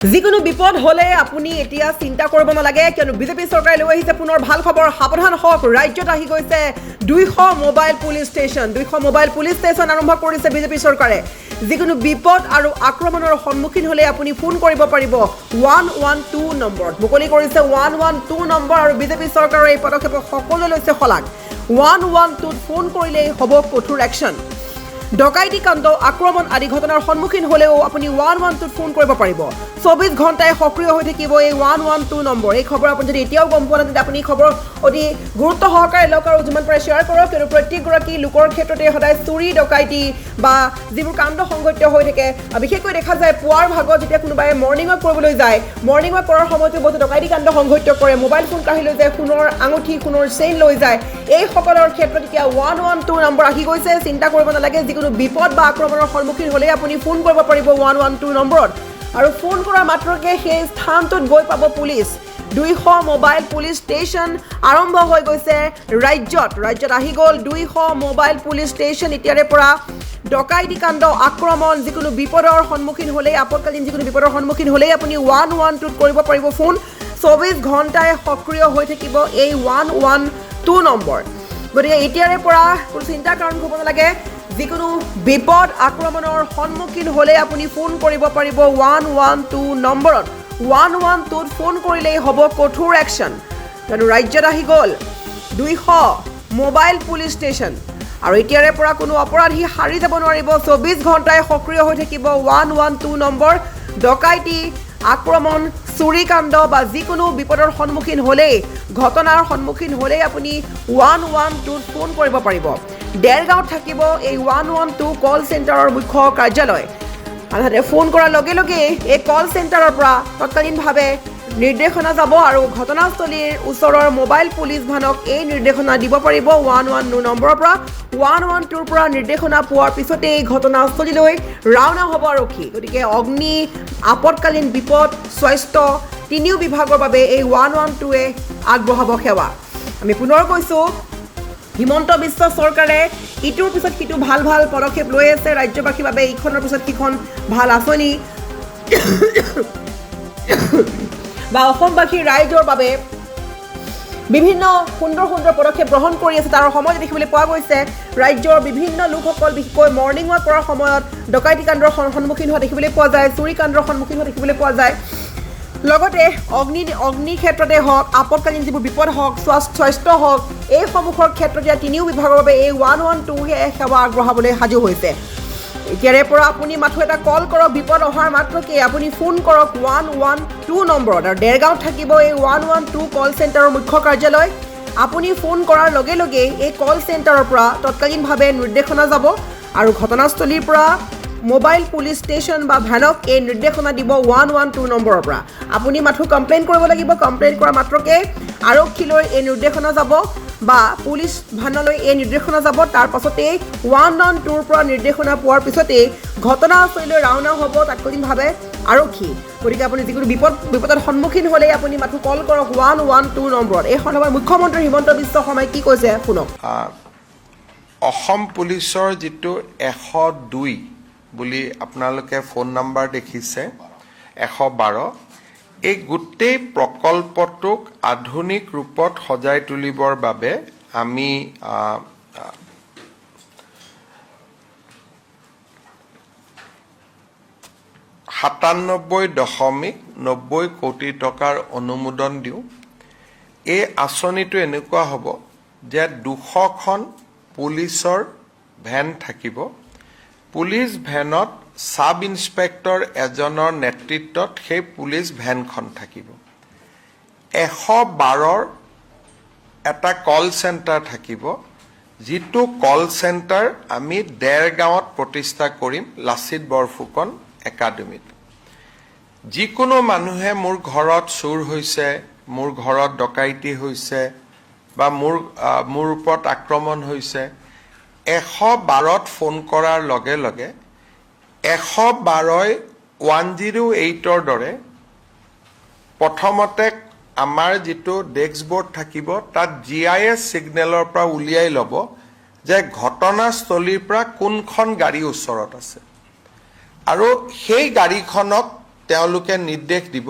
যিকোনো বিপদ হলে আপুনি এতিয়া চিন্তা কৰিব নালাগে কিয়নো বিজেপি চৰকাৰে লৈ আহিছে পুনৰ ভাল খবৰ সাৱধান হওক ৰাজ্যত আহি গৈছে 200 mobile police station 200 mobile police station আৰম্ভ কৰিছে বিজেপি চৰকাৰে যিকোনো বিপদ আৰু আক্ৰমণৰ সন্মুখীন হলে আপুনি ফোন কৰিব পাৰিব 112 নম্বৰত মুকলি কৰিছে 112 নম্বৰ আৰু বিজেপি চৰকাৰৰ এই পদক্ষেপ সকলোৱে লৈছে শলাগ 112 ফোন কৰিলে হ'ব কঠোৰ একশ্যন ডকাইতি কাণ্ড আক্ৰমণ আদি ঘটনাৰ সন্মুখীন হলেও আপুনি 112 ফোন কৰিব পাৰিব 24 ঘণ্টাই সক্ৰিয় হৈ থাকিব এই 112 নম্বৰ এই খবৰ আপুনি যদি এতিয়াও গম পোৱা নাই আপুনি খবৰ অতি গুৰুত্ব সহকাৰে লওক আৰু যিমান পাৰে শ্বেয়াৰ কৰক কিয়নো প্ৰত্যেকগৰাকী লোকৰ ক্ষেত্ৰতে সদায় চুৰি ডকাইতি বা যিবোৰ কাণ্ড সংঘটিত হৈ থাকে বিশেষকৈ দেখা যায় পুৱাৰ ভাগত যেতিয়া কোনোবাই মৰ্ণিং ৱাক কৰিবলৈ যায় মৰ্ণিং ৱাক কৰাৰ সময়তে বহুতো ডকাইতি কাণ্ড সংঘটিত কৰে মোবাইল ফোন কাঢ়ি লৈ যায় সোণৰ আঙুঠি সোণৰ চেইন লৈ যায় এই সকলৰ ক্ষেত্ৰত এতিয়া 112 নম্বৰ আহি গৈছে চিন্তা কৰিব নালাগে যিকোনো বিপদ বা আক্ৰমণৰ সন্মুখীন হলে আপুনি ফোন কৰিব পাৰিব 112 নম্বৰত আৰু ফোন কৰাৰ মাত্ৰকে সেই স্থানটোত গৈ পাব পুলিচ 200 মোবাইল পুলিচ ষ্টেচন আৰম্ভ হৈ গৈছে ৰাজ্যত আহি গ'ল 200 মোবাইল পুলিচ ষ্টেচন এতিয়াৰে পৰা ডকাইতি কাণ্ড আক্ৰমণ যিকোনো বিপদৰ সন্মুখীন হ'লেই আপদকালীন যিকোনো বিপদৰ সন্মুখীন হ'লেই আপুনি 112 কৰিব পাৰিব ফোন 24 ঘণ্টাই সক্ৰিয় হৈ থাকিব এই 112 নম্বৰ গতিকে এতিয়াৰে পৰা কোনো চিন্তাৰ কাৰণ হ'ব নালাগে যিকোনো বিপদ আক্ৰমণৰ সন্মুখীন হ'লে আপুনি ফোন কৰিব পাৰিব 112 নম্বৰত 112 ফোন কৰিলেই হ'ব কঠোৰ একশ্যন কিয়নো ৰাজ্যত আহি গ'ল 200 মোবাইল পুলিচ ষ্টেচন আৰু এতিয়াৰে পৰা কোনো অপৰাধী হাৰি যাব নোৱাৰিব 24 ঘণ্টাই সক্ৰিয় হৈ থাকিব 112 নম্বৰ ডকাইতি আক্ৰমণ চুৰি কাণ্ড বা যিকোনো বিপদৰ সন্মুখীন হ'লেই ঘটনাৰ সন্মুখীন হ'লেই আপুনি 112 ফোন কৰিব পাৰিব দেৰগাঁৱত থাকিব এই 112 কল চেণ্টাৰৰ মুখ্য কাৰ্যালয় আনহাতে ফোন কৰাৰ লগে লগে এই কল চেণ্টাৰৰ পৰা তৎকালীনভাৱে নিৰ্দেশনা যাব আৰু ঘটনাস্থলীৰ ওচৰৰ মোবাইল পুলিচ ভানক এই নিৰ্দেশনা দিব পাৰিব 112 নম্বৰৰ পৰা 112ৰ পৰা নিৰ্দেশনা পোৱাৰ পিছতেই ঘটনাস্থলীলৈ ৰাওনা হ'ব আৰক্ষী গতিকে অগ্নি আপদকালীন বিপদ স্বাস্থ্য তিনিও বিভাগৰ বাবে এই 112য়ে আগবঢ়াব সেৱা আমি পুনৰ কৈছোঁ হিমন্ত বিশ্ব চৰকাৰে ইটোৰ পিছত সিটো ভাল ভাল পদক্ষেপ লৈ আছে ৰাজ্যবাসীৰ বাবে ইখনৰ পিছত সিখন ভাল আঁচনি বা অসমবাসীৰ ৰাইজৰ বাবে বিভিন্ন সুন্দৰ পদক্ষেপ গ্ৰহণ কৰি আছে তাৰ সময়ত দেখিবলৈ পোৱা গৈছে ৰাজ্যৰ বিভিন্ন লোকসকল বিশেষকৈ মৰ্ণিং ৱাক কৰাৰ সময়ত ডকাইতি কাণ্ডৰ সন্মুখীন হোৱা দেখিবলৈ পোৱা যায় চুৰি কাণ্ডৰ সন্মুখীন হোৱা দেখিবলৈ পোৱা যায় লগতে অগ্নিৰ ক্ষেত্ৰতে হওক আপদকালীন যিবোৰ বিপদ হওক স্বাস্থ্য হওক এইসমূহৰ ক্ষেত্ৰত এতিয়া তিনিও বিভাগৰ বাবে এই 112য়ে সেৱা আগবঢ়াবলৈ সাজু হৈছে এতিয়াৰে পৰা আপুনি মাথো এটা কল কৰক বিপদ অহাৰ মাত্ৰকে আপুনি ফোন কৰক 112 নম্বৰত আৰু দেৰগাঁৱত থাকিব এই 112 কল চেণ্টাৰৰ মুখ্য কাৰ্যালয় আপুনি ফোন কৰাৰ লগে লগে এই কল চেণ্টাৰৰ পৰা তৎকালীনভাৱে নিৰ্দেশনা যাব আৰু ঘটনাস্থলীৰ পৰা মোবাইল পুলিচ ষ্টেচন বা ভ্যানক এই নিৰ্দেশনা দিব 112 নম্বৰৰ পৰা আপুনি মাথো কমপ্লেইন কৰিব লাগিব কমপ্লেইন কৰা মাত্ৰকে আৰক্ষীলৈ এই নিৰ্দেশনা যাব বা পুলিচ ভ্যানলৈ এই নিৰ্দেশনা যাব তাৰ পাছতেই 112ৰ পৰা নিৰ্দেশনা পোৱাৰ পিছতেই ঘটনাস্থলীলৈ ৰাওনা হ'ব তাৎক্ষণিকভাৱে আৰক্ষী গতিকে আপুনি যিকোনো বিপদৰ সন্মুখীন হ'লে আপুনি মাথো কল কৰক 112 নম্বৰত এই সন্দৰ্ভত মুখ্যমন্ত্ৰী হিমন্ত বিশ্ব শৰ্মাই কি কৈছে শুনক অসম পুলিচৰ যিটো 102 বুলি আপোনালোকে ফোন নাম্বাৰ দেখিছে 112 এই গোটেই প্ৰকল্পটোক আধুনিক ৰূপত সজাই তুলিবৰ বাবে আমি 97.90 কোটি টকাৰ অনুমোদন দিওঁ এই আঁচনিটো এনেকুৱা হ'ব যে 200খন পুলিচৰ ভেন থাকিব পুলিচ ভেনত সাব ইন্সপেক্টৰ এজনৰ নেতৃত্বত সেই পুলিচ ভেনখন থাকিব 112ৰ এটা কল চেণ্টাৰ থাকিব যিটো কল চেণ্টাৰ আমি দেৰগাঁৱত প্ৰতিষ্ঠা কৰিম লাচিত বৰফুকন একাডেমীত যিকোনো মানুহে মোৰ ঘৰত চুৰ হৈছে মোৰ ঘৰত ডকাইতি হৈছে বা মোৰ ওপৰত আক্ৰমণ হৈছে 112ত ফোন কৰাৰ লগে লগে 112ই 108ৰ দৰে প্ৰথমতে আমাৰ যিটো ডেস্ক বোৰ্ড থাকিব তাত GIS সিগনেলৰ পৰা উলিয়াই ল'ব যে ঘটনাস্থলীৰ পৰা কোনখন গাড়ী ওচৰত আছে আৰু সেই গাড়ীখনক তেওঁলোকে নিৰ্দেশ দিব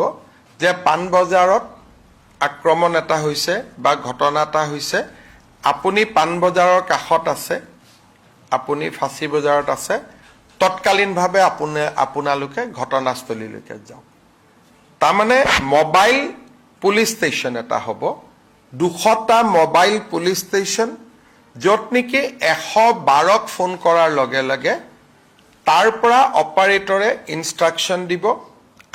যে পাণবজাৰত আক্ৰমণ এটা হৈছে বা ঘটনা এটা হৈছে, আপুনি পাণবজাৰৰ কাষত আছে, আপুনি ফাঁচী বজাৰত আছে, তৎকালীনভাৱে আপোনালোকে ঘটনাস্থলীলৈকে যাওক। তাৰমানে মোবাইল পুলিচ ষ্টেচন এটা হ'ব, 200টা মোবাইল পুলিচ ষ্টেচন, য'ত নেকি 112ক ফোন কৰাৰ লগে লগে তাৰ পৰা অপাৰেটৰে ইনষ্ট্ৰাকশ্যন দিব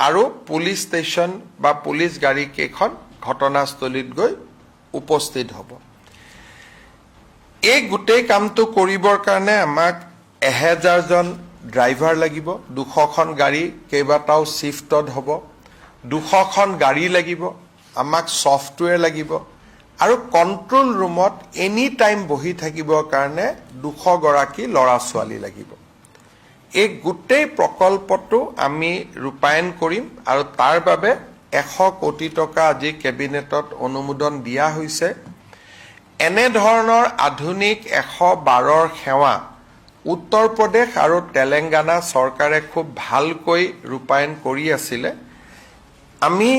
আৰু পুলিচ ষ্টেচন বা পুলিচ গাড়ী কেইখন ঘটনাস্থলীত গৈ উপস্থিত হ'ব। এই গোটেই কামটো কৰিবৰ কাৰণে আমাক 1000জন ড্ৰাইভাৰ লাগিব, 200খন গাড়ী কেইবাটাও শিফটত হ'ব, 200খন গাড়ী লাগিব, আমাক ছফ্টৱেৰ লাগিব আৰু কণ্ট্ৰল ৰুমত এনি টাইম বহি থাকিবৰ কাৰণে 200গৰাকী ল'ৰা ছোৱালী লাগিব। এই গোটেই প্ৰকল্পটো আমি ৰূপায়ণ কৰিম আৰু তাৰ বাবে 100 কোটি টকা আজি কেবিনেটত অনুমোদন দিয়া হৈছে। এনেধৰণৰ আধুনিক 112ৰ সেৱা উত্তৰ প্ৰদেশ আৰু তেলেংগানা চৰকাৰে খুব ভালকৈ ৰূপায়ণ কৰি আছিলে। আমি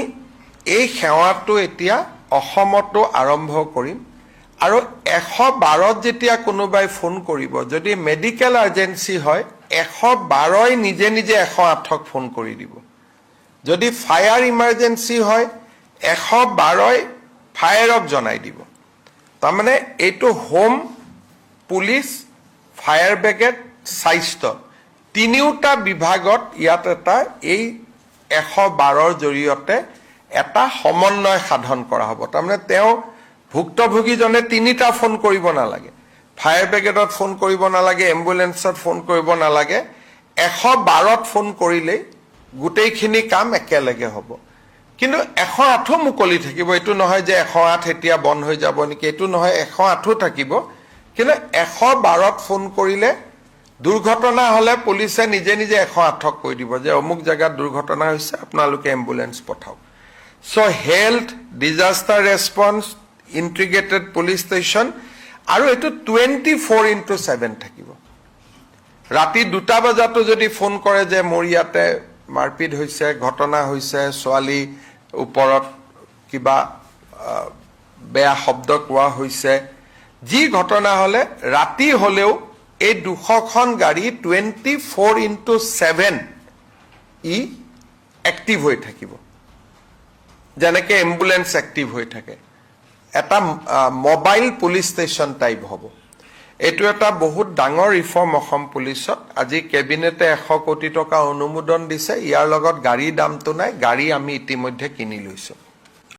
এই সেৱাটো এতিয়া অসমতো আৰম্ভ কৰিম আৰু 112ত যেতিয়া কোনোবাই ফোন কৰিব, যদি মেডিকেল আৰ্জেঞ্চি হয় 112ই নিজে নিজে 108ক ফোন কৰি দিব। যদি ফায়াৰ ইমাৰ্জেঞ্চি হয় 112ই ফায়াৰক জনাই দিব। তাৰমানে এইটো হোম, পুলিচ, ফায়াৰ ব্ৰিগেড, স্বাস্থ্য তিনিওটা বিভাগত ইয়াত এটা এই 112ৰ জৰিয়তে এটা সমন্বয় সাধন কৰা হ'ব। তাৰমানে তেওঁ ভুক্তভোগীজনে 3টা ফোন কৰিব নালাগে, ফায়াৰ ব্ৰিগেডত ফোন কৰিব নালাগে, এম্বুলেন্সত ফোন কৰিব নালাগে, 112ত ফোন কৰিলেই গোটেইখিনি কাম একেলগে হ'ব। কিন্তু 108ও মুকলি থাকিব, এইটো নহয় যে 108 এতিয়া বন্ধ হৈ যাব নেকি, এইটো নহয়, 108ও থাকিব। কিন্তু 112ত ফোন কৰিলে দুৰ্ঘটনা হ'লে পুলিচে নিজে নিজে 108ক কৈ দিব যে অমুক জেগাত দুৰ্ঘটনা হৈছে, আপোনালোকে এম্বুলেন্স পঠাওক। So' health, disaster response, integrated police station আৰু এইটো 24x7 থাকিব। ৰাতি 2টা বজাতো যদি ফোন কৰে যে মোৰ ইয়াতে মাৰপিট হৈছে, ঘটনা হৈছে, ছোৱালী ওপৰত কিবা বেয়া শব্দ কোৱা হৈছে, যি ঘটনা হ'লে ৰাতি হ'লেও এই 200খন গাড়ী 24x7 ই এক্টিভ হৈ থাকিব, যেনেকৈ এম্বুলেন্স এক্টিভ হৈ থাকে। এটা মোবাইল পুলিচ ষ্টেচন টাইপ হ'ব। এইটো এটা বহুত ডাঙৰ ৰিফৰ্ম অসম পুলিচত। আজি কেবিনেটে 100 কোটি টকা অনুমোদন দিছে। ইয়াৰ লগত গাড়ীৰ দামটো নাই, গাড়ী আমি ইতিমধ্যে কিনি লৈছোঁ।